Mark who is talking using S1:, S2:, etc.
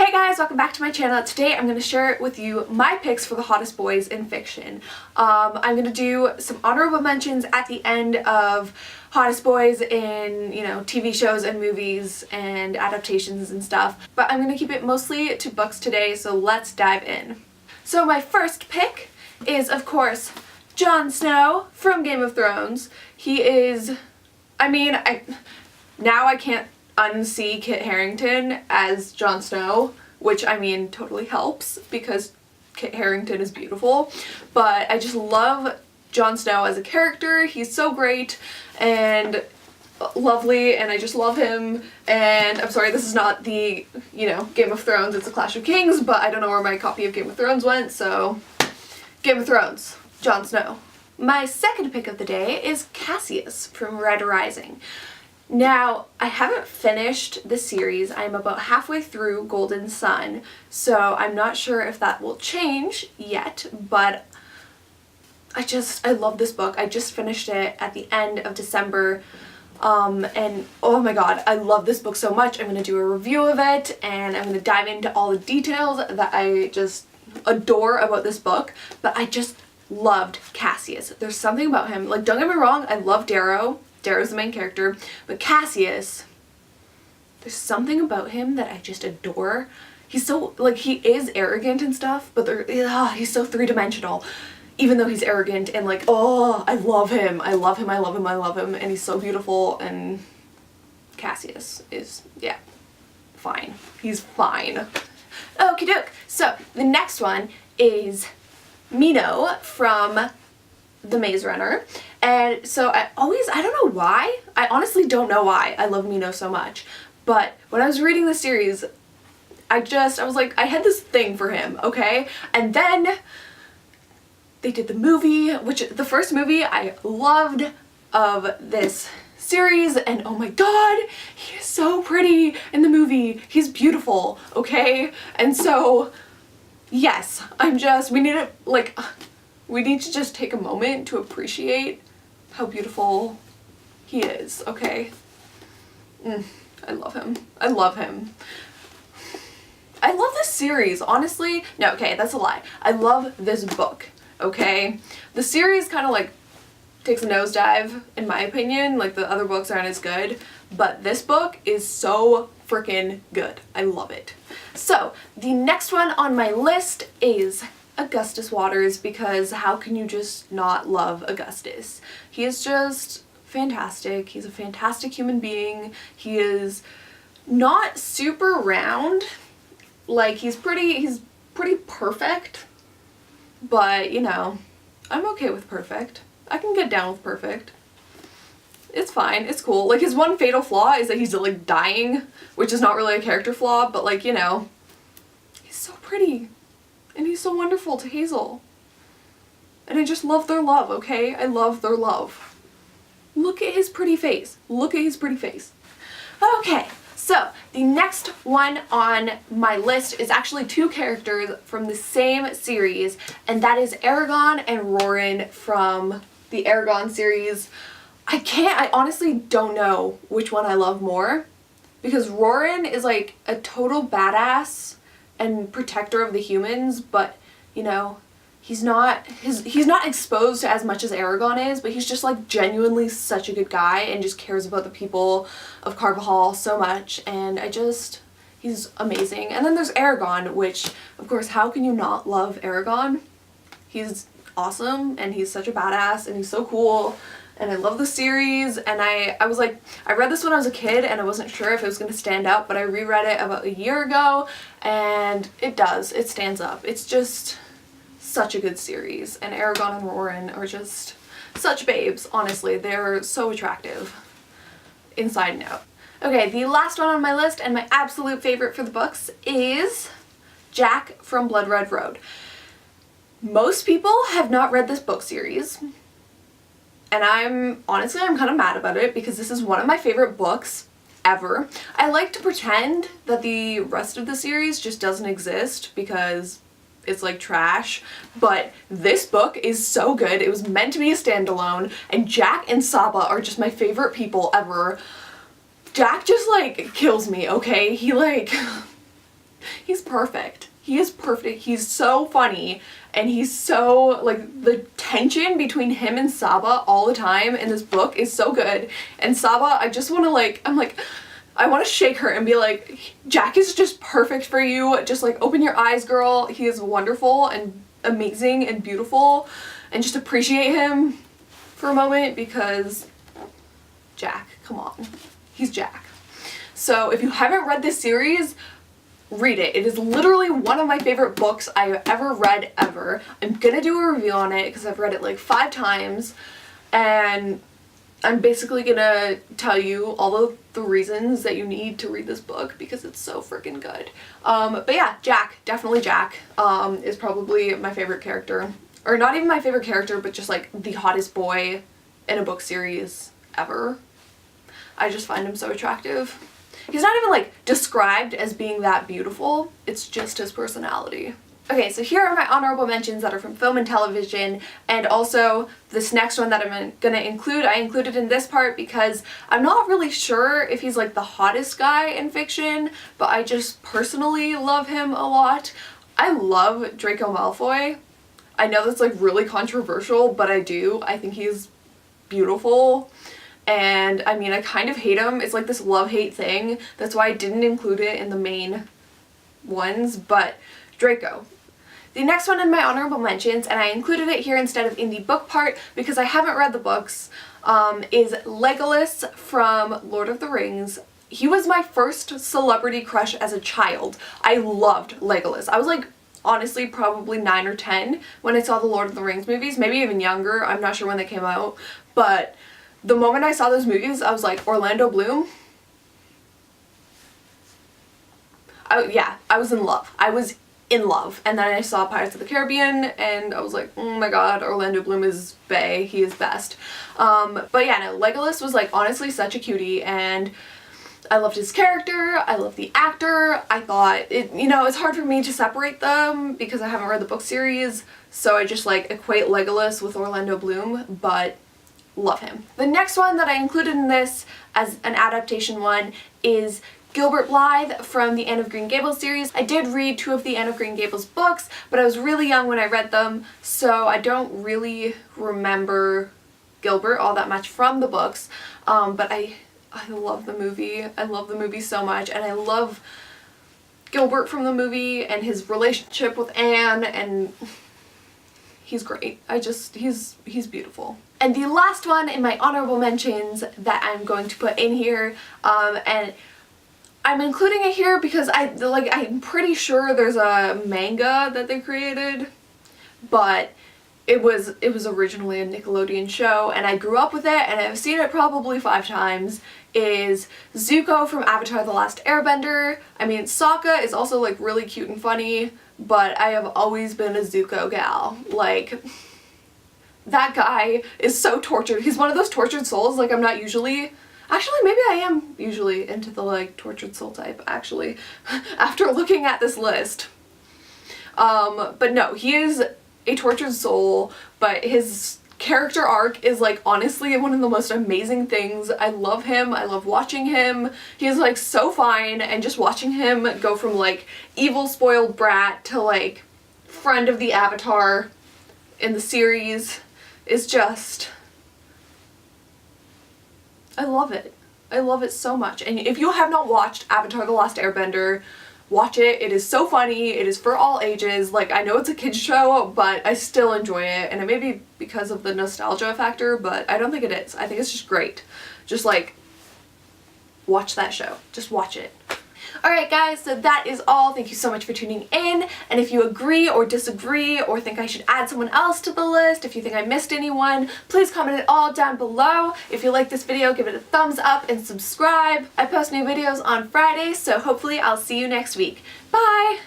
S1: Hey guys, welcome back to my channel. Today I'm going to share with you my picks for the hottest boys in fiction. I'm going to do some honorable mentions at the end of hottest boys in, TV shows and movies and adaptations and stuff. But I'm going to keep it mostly to books today, so let's dive in. So my first pick is, of course, Jon Snow from Game of Thrones. He is, now I can't unsee Kit Harington as Jon Snow, which totally helps because Kit Harington is beautiful, but I just love Jon Snow as a character. He's so great and lovely, and I just love him. And I'm sorry, this is not the, Game of Thrones, it's a Clash of Kings, but I don't know where my copy of Game of Thrones went, so Game of Thrones, Jon Snow. My second pick of the day is Cassius from Red Rising. Now, I haven't finished the series. I'm about halfway through Golden Sun, so I'm not sure if that will change yet, but I love this book. I just finished it at the end of December, and oh my god, I love this book so much. I'm going to do a review of it, and I'm going to dive into all the details that I just adore about this book, but I just loved Cassius. There's something about him, don't get me wrong, I love Darrow. Darrow's the main character, but Cassius, there's something about him that I just adore. He's so, he is arrogant and stuff, but he's so three-dimensional, even though he's arrogant, and I love him. I love him, I love him, I love him, and he's so beautiful, and Cassius is, fine. He's fine. Okie doke. So, the next one is Neto from The Maze Runner. And so I don't know why, I honestly don't know why I love Neto so much, but when I was reading the series, I was like, I had this thing for him, okay? And then they did the movie, which the first movie I loved of this series, and oh my god, he is so pretty in the movie. He's beautiful, okay? And so, yes, we need to just take a moment to appreciate how beautiful he is, okay? I love him. I love him. I love this series, honestly. No, okay, that's a lie. I love this book, okay? The series kind of takes a nosedive, in my opinion. The other books aren't as good, but this book is so freaking good. I love it. So, the next one on my list is Augustus Waters, because how can you just not love Augustus? He is just fantastic. He's a fantastic human being. He is not super round. He's pretty perfect, but I'm okay with perfect. I can get down with perfect. It's fine. It's cool. His one fatal flaw is that he's dying, which is not really a character flaw, but he's so pretty. And he's so wonderful to Hazel. And I just love their love, okay? I love their love. Look at his pretty face. Look at his pretty face. Okay, so the next one on my list is actually two characters from the same series, and that is Aragon and Lauren from the Aragon series. I honestly don't know which one I love more, because Lauren is a total badass and protector of the humans, but he's not exposed to as much as Aragon is, but he's just genuinely such a good guy and just cares about the people of Carvajal so much, and he's amazing. And then there's Aragon, which of course, how can you not love Aragon? He's awesome, and he's such a badass, and he's so cool. And I love the series, and I read this when I was a kid, and I wasn't sure if it was going to stand up, but I reread it about a year ago, and it does. It stands up. It's just such a good series, and Aragon and Lauren are just such babes, honestly. They're so attractive, inside and out. Okay, the last one on my list, and my absolute favorite for the books, is Jack from Blood Red Road. Most people have not read this book series, and I'm kind of mad about it, because this is one of my favorite books ever. I like to pretend that the rest of the series just doesn't exist because it's trash, but this book is so good. It was meant to be a standalone, and Jack and Saba are just my favorite people ever. Jack just kills me, okay? He he's perfect. He is perfect. He's so funny, and he's so, like, the tension between him and Saba all the time in this book is so good. And Saba, I just want to, like, I want to shake her and be like, Jack is just perfect for you. Just, like, open your eyes, girl. He is wonderful and amazing and beautiful, and just appreciate him for a moment, because Jack, come on. He's Jack. So if you haven't read this series, read it. It is literally one of my favorite books I've ever read ever. I'm gonna do a review on it because I've read it like 5 times, and I'm basically gonna tell you all of the reasons that you need to read this book because it's so freaking good. But yeah, Jack, definitely Jack, is probably my favorite character. Or not even my favorite character, but just like the hottest boy in a book series ever. I just find him so attractive. He's not even like described as being that beautiful, it's just his personality. Okay, so here are my honorable mentions that are from film and television, and also this next one that I'm gonna include, I included in this part because I'm not really sure if he's like the hottest guy in fiction, but I just personally love him a lot. I love Draco Malfoy. I know that's like really controversial, but I do. I think he's beautiful. And I mean, I kind of hate him. It's like this love-hate thing. That's why I didn't include it in the main ones, but Draco. The next one in my honorable mentions, and I included it here instead of in the book part because I haven't read the books, is Legolas from Lord of the Rings. He was my first celebrity crush as a child. I loved Legolas. I was like, honestly, probably 9 or 10 when I saw the Lord of the Rings movies, maybe even younger. I'm not sure when they came out, but the moment I saw those movies, I was like, Orlando Bloom? Yeah, I was in love. I was in love. And then I saw Pirates of the Caribbean, and I was like, oh my god, Orlando Bloom is bae. He is best. But yeah, no, Legolas was like honestly such a cutie, and I loved his character, I loved the actor. I thought it, you know, it's hard for me to separate them because I haven't read the book series, so I just like equate Legolas with Orlando Bloom, but love him. The next one that I included in this as an adaptation one is Gilbert Blythe from the Anne of Green Gables series. I did read 2 of the Anne of Green Gables books, but I was really young when I read them, so I don't really remember Gilbert all that much from the books, but I love the movie. I love the movie so much, and I love Gilbert from the movie and his relationship with Anne, and he's great. He's beautiful. And the last one in my honorable mentions that I'm going to put in here, and I'm including it here because I'm pretty sure there's a manga that they created, but it was originally a Nickelodeon show, and I grew up with it, and I've seen it probably 5 times, is Zuko from Avatar: The Last Airbender. I mean, Sokka is also like really cute and funny, but I have always been a Zuko gal. Like, that guy is so tortured. He's one of those tortured souls. Like, I'm not usually, actually maybe I am usually into the like tortured soul type actually after looking at this list. But no, he is a tortured soul, but his character arc is like honestly one of the most amazing things. I love him. I love watching him. He's like so fine, and just watching him go from like evil spoiled brat to like friend of the Avatar in the series is just, I love it. I love it so much. And if you have not watched Avatar: The Last Airbender, watch it. It is so funny. It is for all ages. Like, I know it's a kids show, but I still enjoy it. And it may be because of the nostalgia factor, but I don't think it is. I think it's just great. Just like, watch that show. Just watch it. Alright guys, so that is all. Thank you so much for tuning in, and if you agree or disagree or think I should add someone else to the list, if you think I missed anyone, please comment it all down below. If you like this video, give it a thumbs up and subscribe. I post new videos on Fridays, so hopefully I'll see you next week. Bye!